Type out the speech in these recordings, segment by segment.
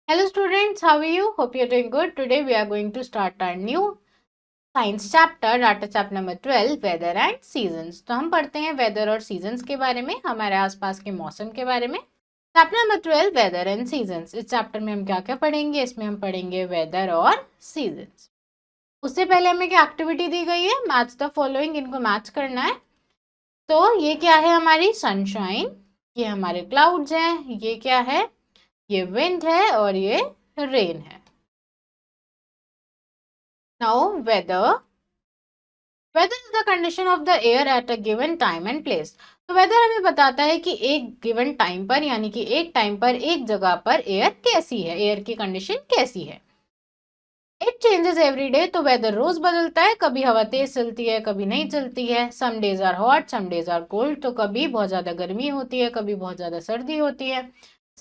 Hello students, how are you? Hope you're doing good. Today we are going to start our new science chapter, data chapter number 12, weather and seasons. तो हम पढ़ते हैं weather और seasons के बारे में, हमारे आसपास के मौसम के बारे में. Chapter number 12, weather and seasons. इस चैप्टर में हम क्या क्या पढ़ेंगे? इसमें हम पढ़ेंगे weather और seasons. उससे पहले हमें क्या एक्टिविटी दी गई है? मैच द फॉलोइंग, इनको मैच करना है. तो ये क्या है? हमारी सनशाइन, ये हमारे क्लाउड्स हैं, ये क्या है? ये विंड है और ये रेन है. Now weather is the condition of the air at a given time and place. तो वेदर हमें बताता है कि एक गिवन टाइम पर यानी कि एक टाइम पर एक जगह पर एयर कैसी है, एयर की कंडीशन कैसी है. इट चेंजेस एवरी डे, तो वेदर रोज बदलता है. कभी हवा तेज चलती है, कभी नहीं चलती है. Some days are hot, some days are cold, तो कभी बहुत ज्यादा गर्मी होती है, कभी बहुत ज्यादा सर्दी होती है.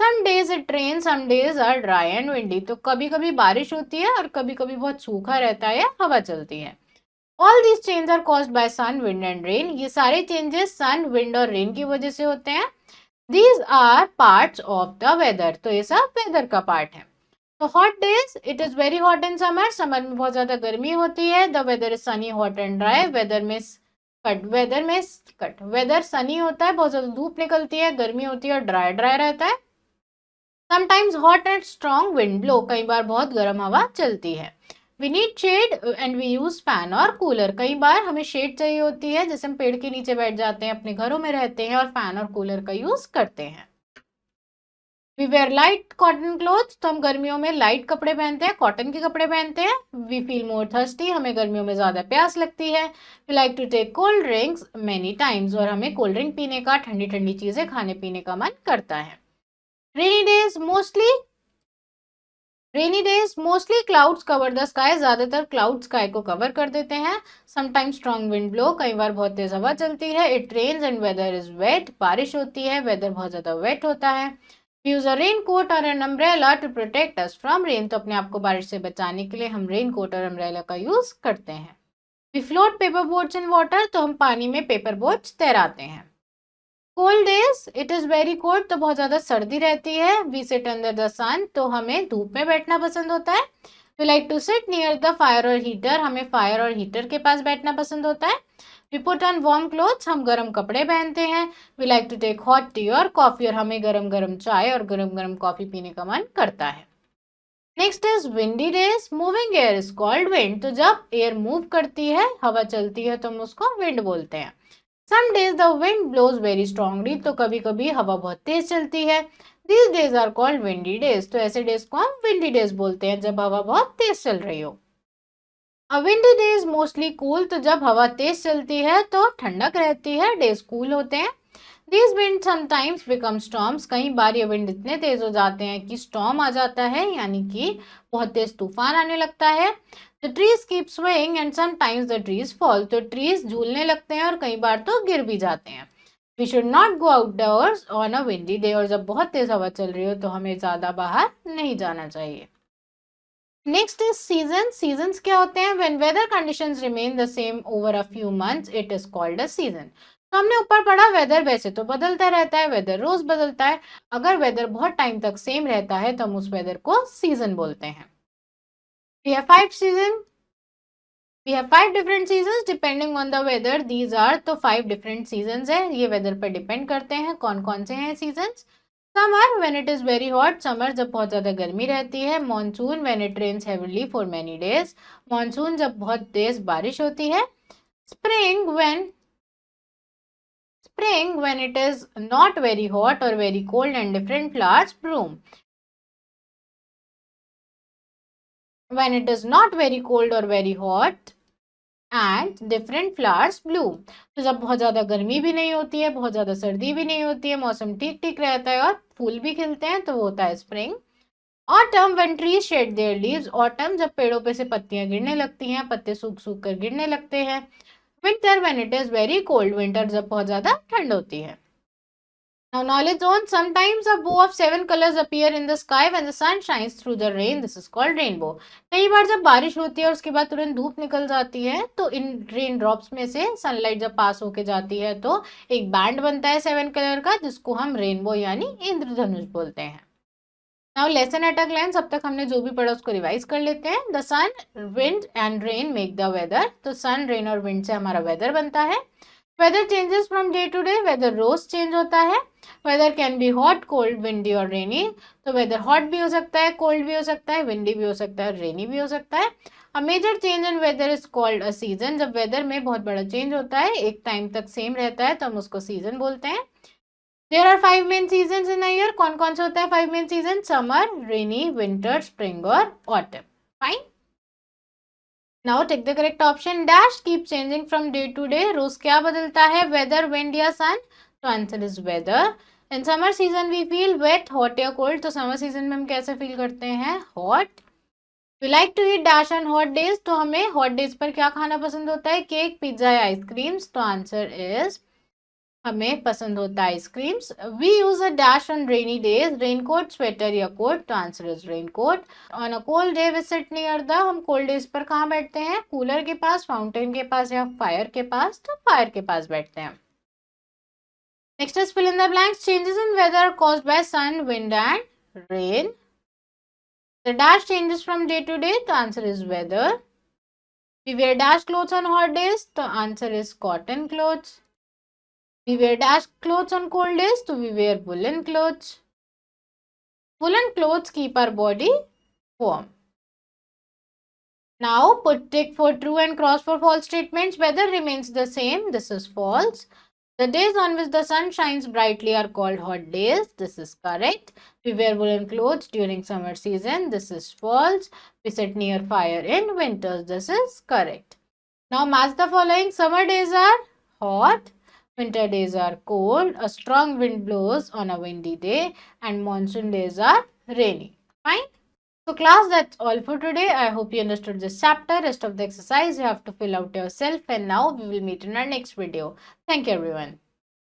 Some days it rain, some days are dry and windy, तो कभी कभी बारिश होती है और कभी कभी बहुत सूखा रहता है, हवा चलती है. All these change are caused by sun, wind and rain, ये सारे चेंजेस सन, विंड और रेन की वजह से होते हैं. These are parts of the weather, तो ये सब वेदर का पार्ट है. तो hot days, it is very hot in summer, summer में बहुत ज्यादा गर्मी होती है. The weather is sunny, hot and dry, weather sunny होता है, बहुत ज्यादा धूप निकलती है, गर्मी होती है और ड्राई ड्राई रहता है. Sometimes hot and strong wind blow, कई बार बहुत गर्म हवा चलती है. We need shade and we use fan और कूलर, कई बार हमें शेड चाहिए होती है, जैसे हम पेड़ के नीचे बैठ जाते हैं, अपने घरों में रहते हैं और फैन और कूलर का यूज करते हैं. We wear light cotton cloth, तो हम गर्मियों में लाइट कपड़े पहनते हैं, कॉटन के कपड़े पहनते हैं. वी फील मोर थर्स्टी, हमें गर्मियों में ज्यादा प्यास लगती है. We like to take cold drinks many times, और हमें कोल्ड ड्रिंक पीने का, ठंडी ठंडी चीजें खाने पीने का मन करता है. Rainy days mostly clouds cover the sky, ज्यादातर क्लाउड स्काई को कवर कर देते हैं. समटाइम्स स्ट्रॉन्ग विंड ब्लो, कई बार बहुत तेज हवा चलती है. It rains and weather is wet, बारिश होती है, वेदर बहुत ज्यादा वेट होता है. यूज अ रेन कोट और an umbrella to protect us from rain, तो अपने आप को बारिश से बचाने के लिए हम रेन कोट और अम्ब्रेला का यूज करते हैं. We float paper boats in water, तो हम पानी में पेपर बोट्स तैराते हैं. Cold days, it is very cold, तो बहुत ज्यादा सर्दी रहती है. We sit under the sun, तो हमें धूप में बैठना पसंद होता है. We like to sit near the fire और हीटर, हमें फायर और हीटर के पास बैठना पसंद होता है. We put on warm clothes, हम गर्म कपड़े पहनते हैं. We like to take hot tea और कॉफी, और हमें गर्म गर्म चाय और गर्म गर्म कॉफी पीने का मन करता है. Next is windy days. Moving air is called wind, तो जब एयर मूव करती है, हवा चलती है, तो हम उसको विंड बोलते हैं. Some days the wind blows very strongly, तो कभी कभी हवा बहुत तेज चलती है. These days are called windy days, तो ऐसे डेज को हम विंडी डेज बोलते हैं जब हवा बहुत तेज चल रही हो. A windy days mostly cool, तो जब हवा तेज चलती है तो ठंडक रहती है, डेज कूल होते हैं. These wind sometimes become storms, कई बार ये विंड इतने तेज हो जाते हैं कि स्टॉर्म आ जाता है, यानी कि बहुत तेज तूफान आने लगता है. The trees keep swaying and sometimes the trees fall, तो ट्रीज झूलने लगते हैं और कई बार तो गिर भी जाते हैं. We should not go outdoors on a windy day, और जब बहुत तेज हवा चल रही हो तो हमें ज्यादा बाहर नहीं जाना चाहिए. Next is season. सीजन्स क्या होते हैं? When weather conditions remain the same over a few months, it is called a season. तो हमने ऊपर पढ़ा वेदर वैसे तो बदलता रहता है, वेदर रोज बदलता है. अगर वेदर बहुत टाइम तक सेम रहता है तो हम उस वेदर को सीजन बोलते हैं. We have 5 season. We have 5 different seasons depending on the weather. These are, तो 5 डिफरेंट सीजन्स है, ये वेदर पर डिपेंड करते हैं. कौन कौन से हैं seasons? Summer, when it is very hot, summer जब बहुत ज्यादा गर्मी रहती है. Monsoon, when it rains heavily for many days, monsoon जब बहुत तेज बारिश होती है. Spring, when it is not very hot और very cold and different flowers bloom. When it is not very cold और very hot and different flowers bloom, तो जब बहुत ज्यादा गर्मी भी नहीं होती है, बहुत ज्यादा सर्दी भी नहीं होती है, मौसम ठीक ठीक रहता है और फूल भी खिलते हैं, तो वो होता है spring. Autumn, when trees shade there leaves, autumn जब पेड़ों पे से पत्तियां गिरने लगती हैं, पत्ते सूख सूख कर गिरने लगते हैं. Winter, when it is very cold, winter जब बहुत ज्यादा ठंड होती है. Now knowledge on, sometimes a bow of 7 colors appear in the sky when the sun shines through the rain. This is called rainbow. कई बार जब बारिश होती है और उसके बाद तुरंत धूप निकल जाती है, तो इन रेन ड्रॉप्स में से सनलाइट जब पास होके जाती है तो एक बैंड बनता है 7 कलर का, जिसको हम रेनबो यानी इंद्रधनुष बोलते हैं. Now lesson at a glance, अब तक हमने जो भी पढ़ा उसको रिवाइज कर लेते हैं. The sun, wind and rain make the weather. तो सन, रेन और विंड से हमारा वेदर बनता है. Weather changes from day to day, weather रोज चेंज होता है. Weather can be hot, cold, windy और रेनी. तो वेदर हॉट भी हो सकता है, कोल्ड भी हो सकता है, विंडी भी हो सकता है, रेनी भी हो सकता है. A major change in weather is called a season. जब वेदर में बहुत बड़ा चेंज होता है, एक टाइम तक सेम रहता है, तो हम उसको सीजन बोलते हैं. There are 5 main season in a year. कौन कौन से होता है 5 main season? Summer, rainy, winter, spring और autumn. Fine. Now take the correct option. Dash keep changing from day to day. रोज क्या बदलता है? वेदर, विंड या सन? तो answer is weather. In summer season we feel wet, hot या cold. तो summer season में हम कैसे फील करते हैं? Hot. We like to eat dash on hot days. तो हमें हॉट डेज पर क्या खाना पसंद होता है? केक, पिज्जा या आइसक्रीम्स. तो आंसर इज, हमें पसंद होता है ice creams. We use a dash on rainy days. Raincoat, sweater या कोट. तो answer is raincoat. On a cold day we sit near the. हम कोल्ड डेज पर कहाँ बैठते हैं? कूलर के पास, फाउंटेन के पास या फायर के पास. तो फायर के पास बैठते हैं. Next is fill in the blanks. Changes in weather caused by sun, wind and rain. The dash changes from day to day. तो answer is weather. We wear dash clothes on hot days. The answer is cotton clothes. We wear dash clothes on cold days. So we wear woolen clothes. Woolen clothes keep our body warm. Now put tick for true and cross for false statements. Weather remains the same. This is false. The days on which the sun shines brightly are called hot days. This is correct. We wear woolen clothes during summer season. This is false. We sit near fire in winters. This is correct. Now match the following. Summer days are hot. Winter days are cold. A strong wind blows on a windy day. And monsoon days are rainy. Fine. So class, that's all for today. I hope you understood this chapter. Rest of the exercise you have to fill out yourself. And now we will meet in our next video. Thank you everyone.